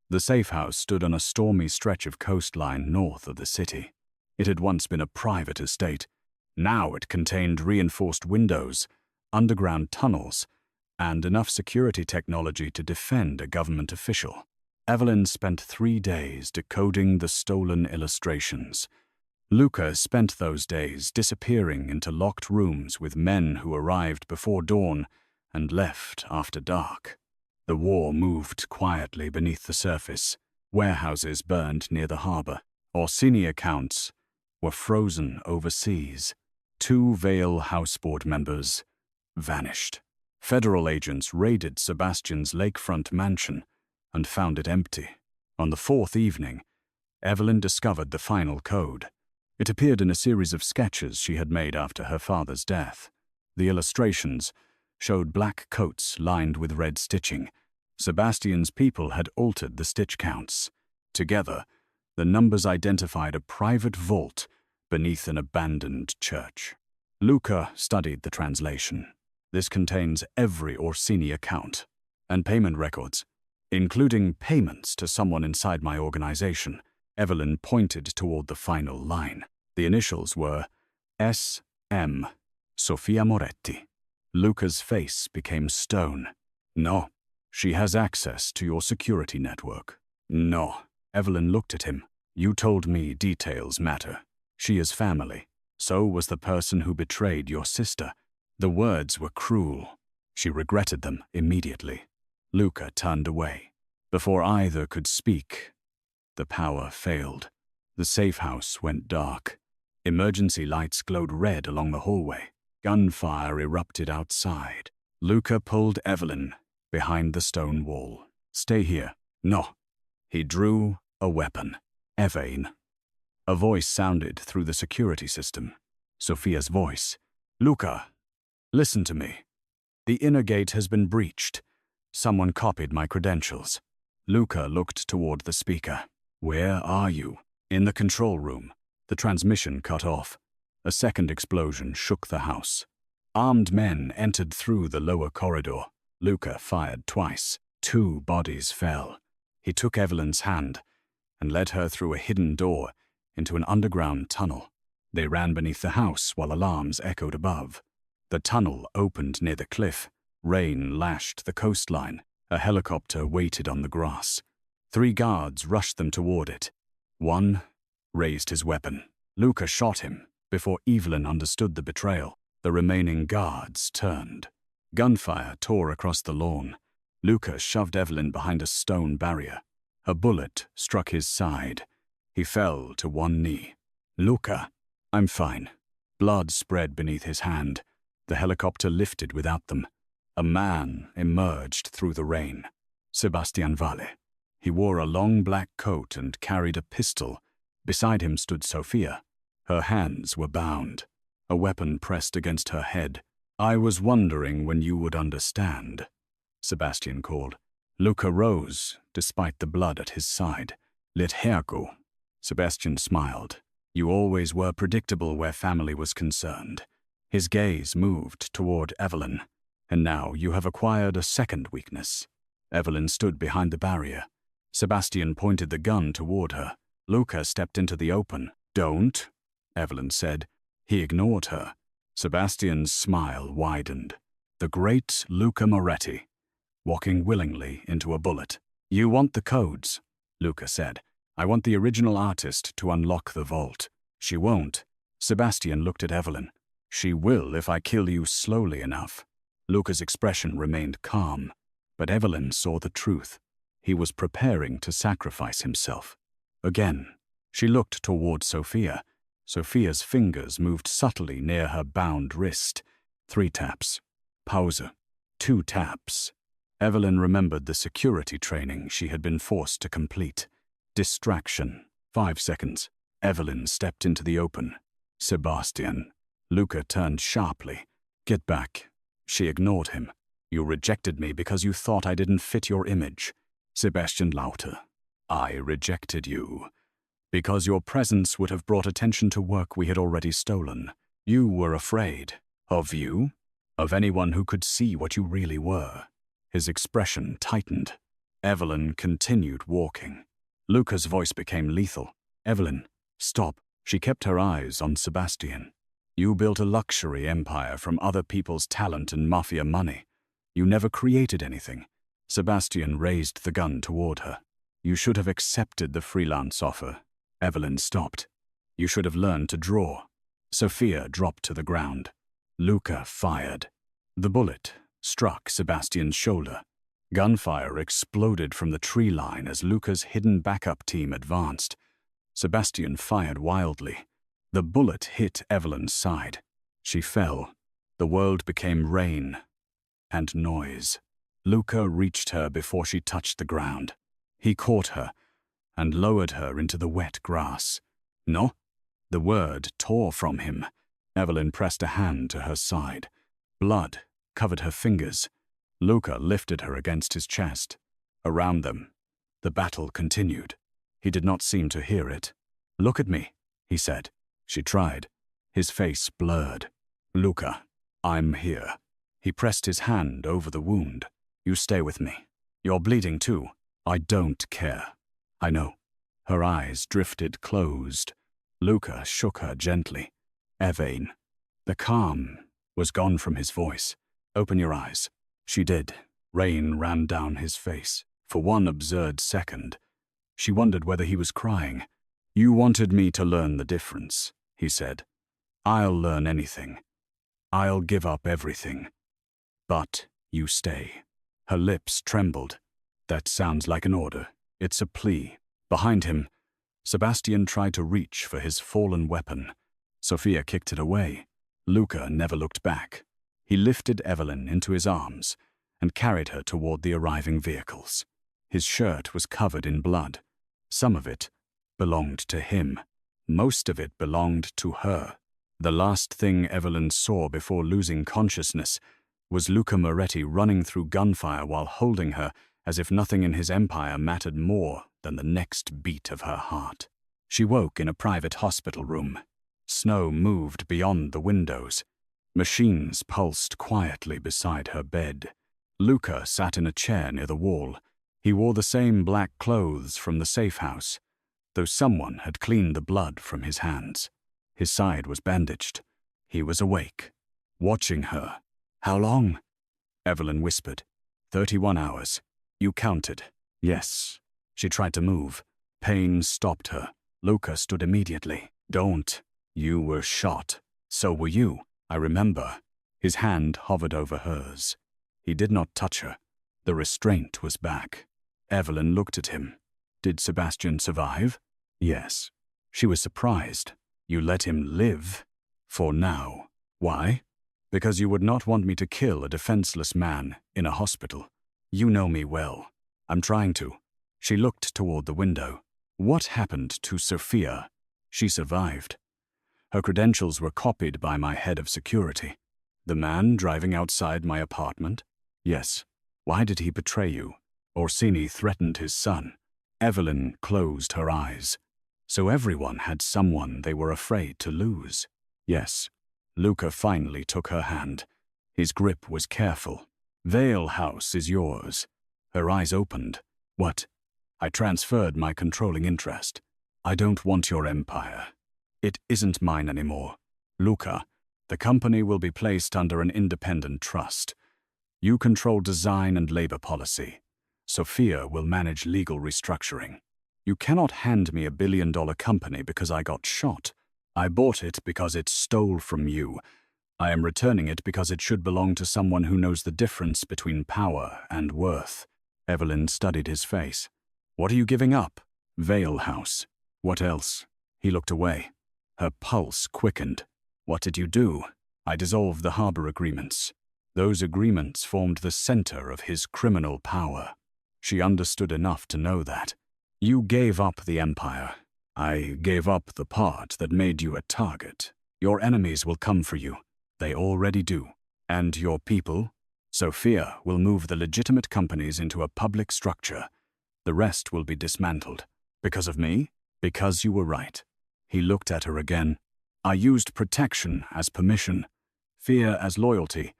The safe house stood on a stormy stretch of coastline north of the city. It had once been a private estate. Now it contained reinforced windows, underground tunnels, and enough security technology to defend a government official. Evelyn spent 3 days decoding the stolen illustrations. Luca spent those days disappearing into locked rooms with men who arrived before dawn and left after dark. The war moved quietly beneath the surface. Warehouses burned near the harbor. Orsini accounts were frozen overseas. 2 Vale House Board members vanished. Federal agents raided Sebastian's lakefront mansion and found it empty. On the 4th evening, Evelyn discovered the final code. It appeared in a series of sketches she had made after her father's death. The illustrations showed black coats lined with red stitching. Sebastian's people had altered the stitch counts. Together, the numbers identified a private vault beneath an abandoned church. Luca studied the translation. "This contains every Orsini account and payment records, including payments to someone inside my organization." Evelyn pointed toward the final line. The initials were S.M. Sofia Moretti. Luca's face became stone. "No. She has access to your security network." "No." Evelyn looked at him. "You told me details matter. She is family. So was the person who betrayed your sister." The words were cruel. She regretted them immediately. Luca turned away. Before either could speak, the power failed. The safe house went dark. Emergency lights glowed red along the hallway. Gunfire erupted outside. Luca pulled Evelyn behind the stone wall. "Stay here." "No." He drew a weapon. "Evelyn." A voice sounded through the security system. Sophia's voice. "Luca, listen to me. The inner gate has been breached. Someone copied my credentials." Luca looked toward the speaker. "Where are you?" "In the control room." The transmission cut off. A second explosion shook the house. Armed men entered through the lower corridor. Luca fired twice. 2 bodies fell. He took Evelyn's hand and led her through a hidden door into an underground tunnel. They ran beneath the house while alarms echoed above. The tunnel opened near the cliff. Rain lashed the coastline. A helicopter waited on the grass. 3 guards rushed them toward it. One raised his weapon. Luca shot him before Evelyn understood the betrayal. The remaining guards turned. Gunfire tore across the lawn. Luca shoved Evelyn behind a stone barrier. A bullet struck his side. He fell to one knee. "Luca." "I'm fine." Blood spread beneath his hand. The helicopter lifted without them. A man emerged through the rain. Sebastian Valle. He wore a long black coat and carried a pistol. Beside him stood Sophia. Her hands were bound, a weapon pressed against her head. "I was wondering when you would understand," Sebastian called. Luca rose, despite the blood at his side. "Let her go." Sebastian smiled. "You always were predictable where family was concerned." His gaze moved toward Evelyn. "And now you have acquired a second weakness." Evelyn stood behind the barrier. Sebastian pointed the gun toward her. Luca stepped into the open. "Don't," Evelyn said. He ignored her. Sebastian's smile widened. The great Luca Moretti, walking willingly into a bullet. "You want the codes," Luca said. "I want the original artist to unlock the vault." "She won't." Sebastian looked at Evelyn. "She will if I kill you slowly enough." Luca's expression remained calm, but Evelyn saw the truth. He was preparing to sacrifice himself. Again, she looked toward Sophia. Sophia's fingers moved subtly near her bound wrist. 3 taps. Pause. 2 taps. Evelyn remembered the security training she had been forced to complete. Distraction. 5 seconds. Evelyn stepped into the open. "Sebastian." Luca turned sharply. "Get back." She ignored him. "You rejected me because you thought I didn't fit your image." Sebastian louder. "I rejected you because your presence would have brought attention to work we had already stolen. You were afraid. Of you? Of anyone who could see what you really were." His expression tightened. Evelyn continued walking. Luca's voice became lethal. "Evelyn, stop." She kept her eyes on Sebastian. "You built a luxury empire from other people's talent and mafia money. You never created anything." Sebastian raised the gun toward her. "You should have accepted the freelance offer." Evelyn stopped. "You should have learned to draw." Sophia dropped to the ground. Luca fired. The bullet struck Sebastian's shoulder. Gunfire exploded from the tree line as Luca's hidden backup team advanced. Sebastian fired wildly. The bullet hit Evelyn's side. She fell. The world became rain and noise. Luca reached her before she touched the ground. He caught her and lowered her into the wet grass. "No?" The word tore from him. Evelyn pressed a hand to her side. Blood covered her fingers. Luca lifted her against his chest. Around them, the battle continued. He did not seem to hear it. "Look at me," he said. She tried. His face blurred. "Luca, I'm here." He pressed his hand over the wound. "You stay with me. You're bleeding too." "I don't care." "I know." Her eyes drifted closed. Luca shook her gently. "Evelyn." The calm was gone from his voice. "Open your eyes." She did. Rain ran down his face. For one absurd second, she wondered whether he was crying. "You wanted me to learn the difference," he said. "I'll learn anything. I'll give up everything. But you stay." Her lips trembled. "That sounds like an order. It's a plea." Behind him, Sebastian tried to reach for his fallen weapon. Sophia kicked it away. Luca never looked back. He lifted Evelyn into his arms and carried her toward the arriving vehicles. His shirt was covered in blood. Some of it belonged to him. Most of it belonged to her. The last thing Evelyn saw before losing consciousness was Luca Moretti running through gunfire while holding her as if nothing in his empire mattered more than the next beat of her heart. She woke in a private hospital room. Snow moved beyond the windows. Machines pulsed quietly beside her bed. Luca sat in a chair near the wall. He wore the same black clothes from the safe house, though someone had cleaned the blood from his hands. His side was bandaged. He was awake, watching her. "How long?" Evelyn whispered. 31 hours. "You counted." "Yes." She tried to move. Pain stopped her. Luca stood immediately. "Don't. You were shot. So were you. I remember." His hand hovered over hers. He did not touch her. The restraint was back. Evelyn looked at him. "Did Sebastian survive?" "Yes." She was surprised. "You let him live?" "For now." "Why?" Because you would not want me to kill a defenseless man in a hospital. You know me well. I'm trying to. She looked toward the window. What happened to Sophia? She survived. Her credentials were copied by my head of security. The man driving outside my apartment? Yes. Why did he betray you? Orsini threatened his son. Evelyn closed her eyes. So everyone had someone they were afraid to lose. Yes. Luca finally took her hand. His grip was careful. Vale House is yours. Her eyes opened. What? I transferred my controlling interest. I don't want your empire. It isn't mine anymore. Luca, the company will be placed under an independent trust. You control design and labor policy. Sophia will manage legal restructuring. You cannot hand me a billion-dollar company because I got shot. I bought it because it stole from you. I am returning it because it should belong to someone who knows the difference between power and worth. Evelyn studied his face. What are you giving up? Vale House. What else? He looked away. Her pulse quickened. What did you do? I dissolved the harbor agreements. Those agreements formed the center of his criminal power. She understood enough to know that. You gave up the empire. I gave up the part that made you a target. Your enemies will come for you. They already do. And your people? Sophia will move the legitimate companies into a public structure. The rest will be dismantled. Because of me? Because you were right. He looked at her again. I used protection as permission, fear as loyalty,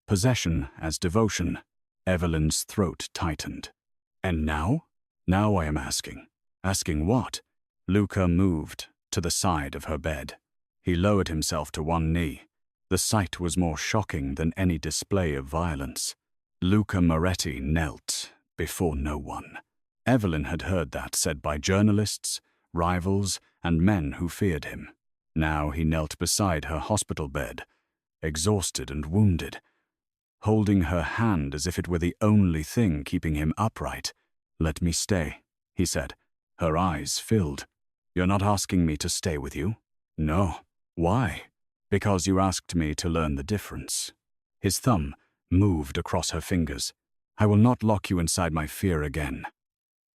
possession as devotion. Evelyn's throat tightened. And now? Now I am asking. Asking what? Luca moved to the side of her bed. He lowered himself to one knee. The sight was more shocking than any display of violence. Luca Moretti knelt before no one. Evelyn had heard that said by journalists, rivals, and men who feared him. Now he knelt beside her hospital bed, exhausted and wounded, holding her hand as if it were the only thing keeping him upright. Let me stay, he said. Her eyes filled. You're not asking me to stay with you? No. Why? Because you asked me to learn the difference. His thumb moved across her fingers. I will not lock you inside my fear again.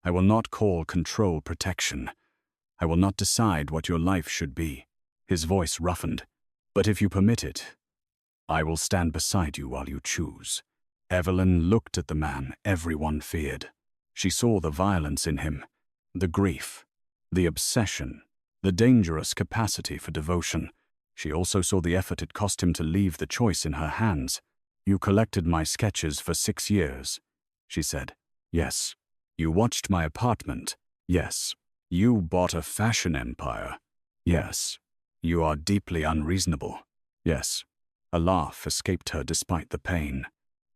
I will not call control protection. I will not decide what your life should be. His voice roughened. But if you permit it, I will stand beside you while you choose. Evelyn looked at the man everyone feared. She saw the violence in him, the grief, the obsession, the dangerous capacity for devotion. She also saw the effort it cost him to leave the choice in her hands. You collected my sketches for 6 years, she said. Yes. You watched my apartment. Yes. You bought a fashion empire. Yes. You are deeply unreasonable. Yes. A laugh escaped her despite the pain.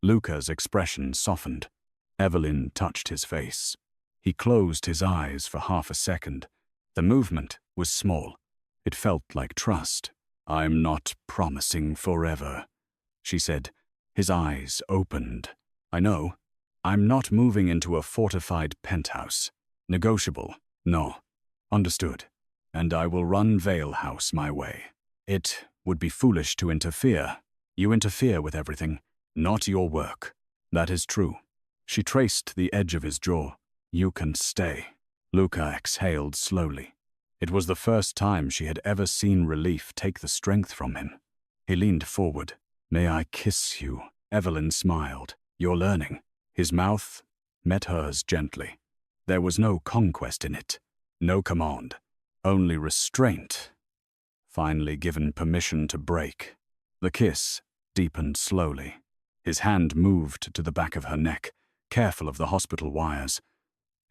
Luca's expression softened. Evelyn touched his face. He closed his eyes for half a second. The movement was small. It felt like trust. I'm not promising forever, she said. His eyes opened. I know. I'm not moving into a fortified penthouse. Negotiable. No. Understood. And I will run Vale House my way. It would be foolish to interfere. You interfere with everything, not your work. That is true. She traced the edge of his jaw. You can stay. Luca exhaled slowly. It was the first time she had ever seen relief take the strength from him. He leaned forward. May I kiss you? Evelyn smiled. You're learning. His mouth met hers gently. There was no conquest in it, no command, only restraint. Finally given permission to break. The kiss deepened slowly. His hand moved to the back of her neck, careful of the hospital wires.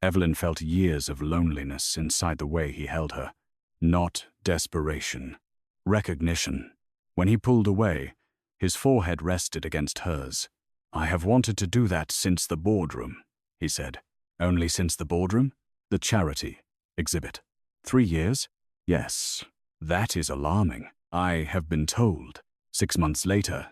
Evelyn felt years of loneliness inside the way he held her. Not desperation. Recognition. When he pulled away, his forehead rested against hers. I have wanted to do that since the boardroom, he said. Only since the boardroom? The charity exhibit. 3 years? Yes. That is alarming. I have been told. 6 months later,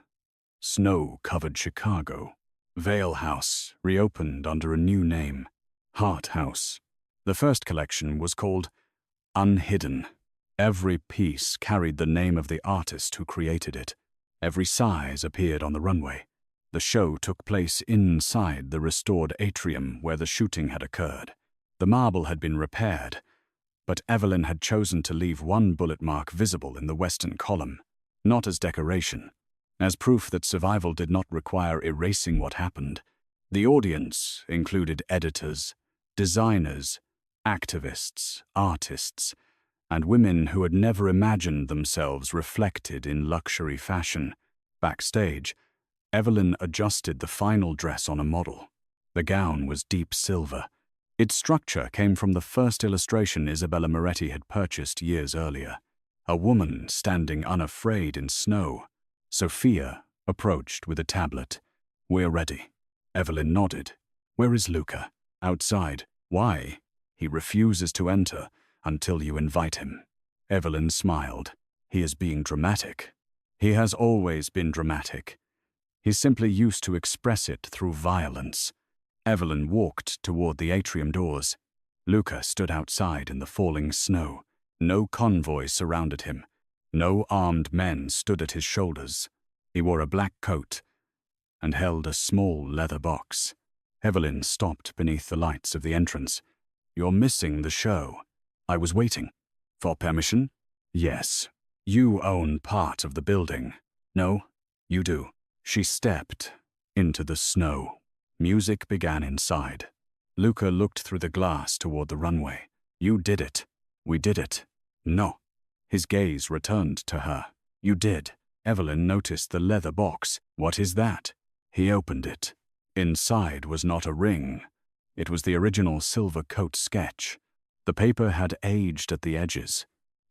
snow covered Chicago. Vale House reopened under a new name. Hart House. The first collection was called Unhidden. Every piece carried the name of the artist who created it. Every size appeared on the runway. The show took place inside the restored atrium where the shooting had occurred. The marble had been repaired, but Evelyn had chosen to leave one bullet mark visible in the western column, not as decoration, as proof that survival did not require erasing what happened. The audience included editors, designers, activists, artists, and women who had never imagined themselves reflected in luxury fashion. Backstage, Evelyn adjusted the final dress on a model. The gown was deep silver. Its structure came from the first illustration Luca Moretti had purchased years earlier. A woman standing unafraid in snow. Sophia approached with a tablet. "We're ready." Evelyn nodded. "Where is Luca?" "Outside." "Why?" "He refuses to enter until you invite him." Evelyn smiled. "He is being dramatic." "He has always been dramatic. He's simply used to express it through violence." Evelyn walked toward the atrium doors. Luca stood outside in the falling snow. No convoy surrounded him. No armed men stood at his shoulders. He wore a black coat and held a small leather box. Evelyn stopped beneath the lights of the entrance. "You're missing the show." "I was waiting." "For permission?" "Yes. You own part of the building." "No, you do." She stepped into the snow. Music began inside. Luca looked through the glass toward the runway. "You did it." "We did it." "No." His gaze returned to her. "You did." Evelyn noticed the leather box. "What is that?" He opened it. Inside was not a ring. It was the original silver coat sketch. The paper had aged at the edges.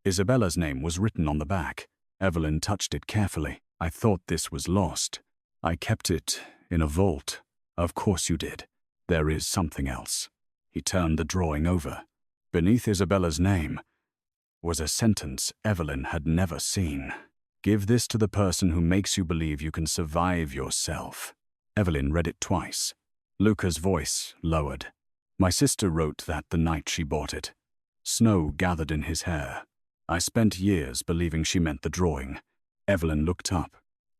Isabella's name was written on the back. Evelyn touched it carefully. "I thought this was lost. I kept it in a vault." "Of course you did. There is something else." He turned the drawing over. Beneath Isabella's name was a sentence Evelyn had never seen. "Give this to the person who makes you believe you can survive yourself." Evelyn read it twice. Luca's voice lowered. "My sister wrote that the night she bought it." Snow gathered in his hair. "I spent years believing she meant the drawing." Evelyn looked up.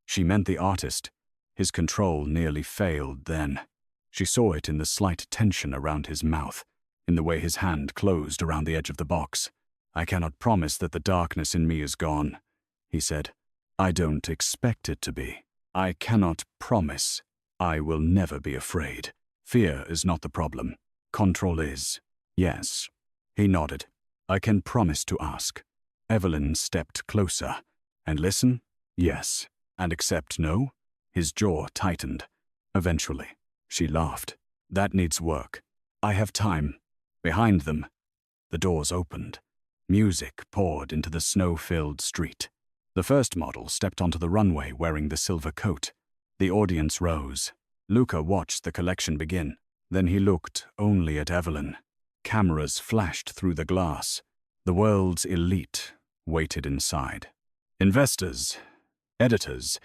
She meant the artist. His control nearly failed then. She saw it in the slight tension around his mouth, in the way his hand closed around the edge of the box. "I cannot promise that the darkness in me is gone," he said. "I don't expect it to be. I cannot promise. I will never be afraid. Fear is not the problem. Control is." "Yes." He nodded. "I can promise to ask." Evelyn stepped closer. "And listen?" "Yes." "And accept no?" His jaw tightened. "Eventually." She laughed. "That needs work." "I have time." Behind them, the doors opened. Music poured into the snow-filled street. The first model stepped onto the runway wearing the silver coat. The audience rose. Luca watched the collection begin. Then he looked only at Evelyn. Cameras flashed through the glass. The world's elite waited inside. Investors, editors,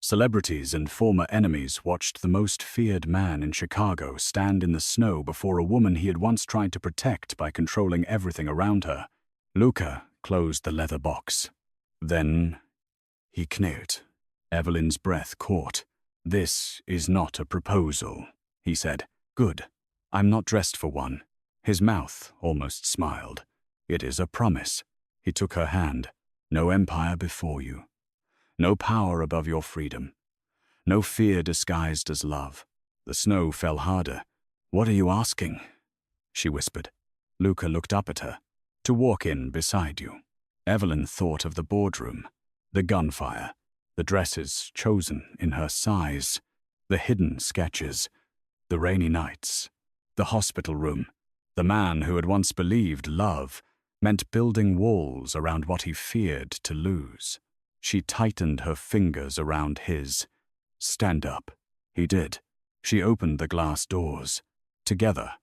celebrities and former enemies watched the most feared man in Chicago stand in the snow before a woman he had once tried to protect by controlling everything around her. Luca closed the leather box. Then he knelt. Evelyn's breath caught. "This is not a proposal," he said. "Good. I'm not dressed for one." His mouth almost smiled. "It is a promise." He took her hand. "No empire before you. No power above your freedom. No fear disguised as love." The snow fell harder. "What are you asking?" she whispered. Luca looked up at her. "To walk in beside you." Evelyn thought of the boardroom, the gunfire, the dresses chosen in her size, the hidden sketches, the rainy nights, the hospital room. The man who had once believed love meant building walls around what he feared to lose. She tightened her fingers around his. "Stand up." He did. She opened the glass doors. Together,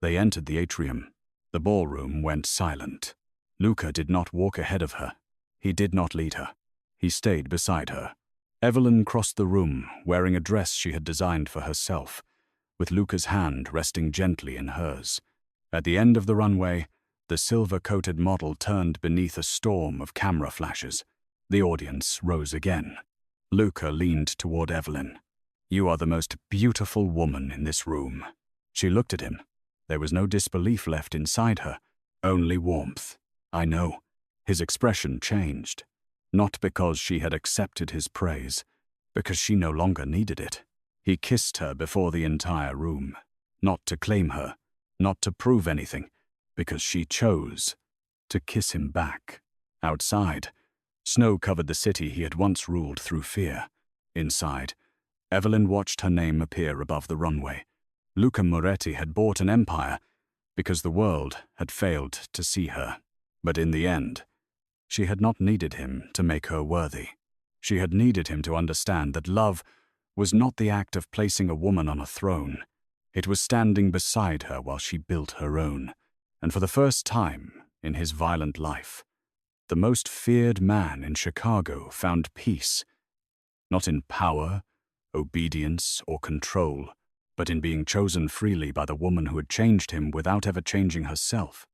they entered the atrium. The ballroom went silent. Luca did not walk ahead of her. He did not lead her. He stayed beside her. Evelyn crossed the room, wearing a dress she had designed for herself, with Luca's hand resting gently in hers. At the end of the runway, the silver-coated model turned beneath a storm of camera flashes. The audience rose again. Luca leaned toward Evelyn. "You are the most beautiful woman in this room." She looked at him. There was no disbelief left inside her, only warmth. "I know." His expression changed. Not because she had accepted his praise, because she no longer needed it. He kissed her before the entire room. Not to claim her, not to prove anything, because she chose to kiss him back. Outside, snow covered the city he had once ruled through fear. Inside, Evelyn watched her name appear above the runway. Luca Moretti had bought an empire because the world had failed to see her. But in the end, she had not needed him to make her worthy. She had needed him to understand that love was not the act of placing a woman on a throne. It was standing beside her while she built her own. And for the first time in his violent life, the most feared man in Chicago found peace, not in power, obedience, or control, but in being chosen freely by the woman who had changed him without ever changing herself.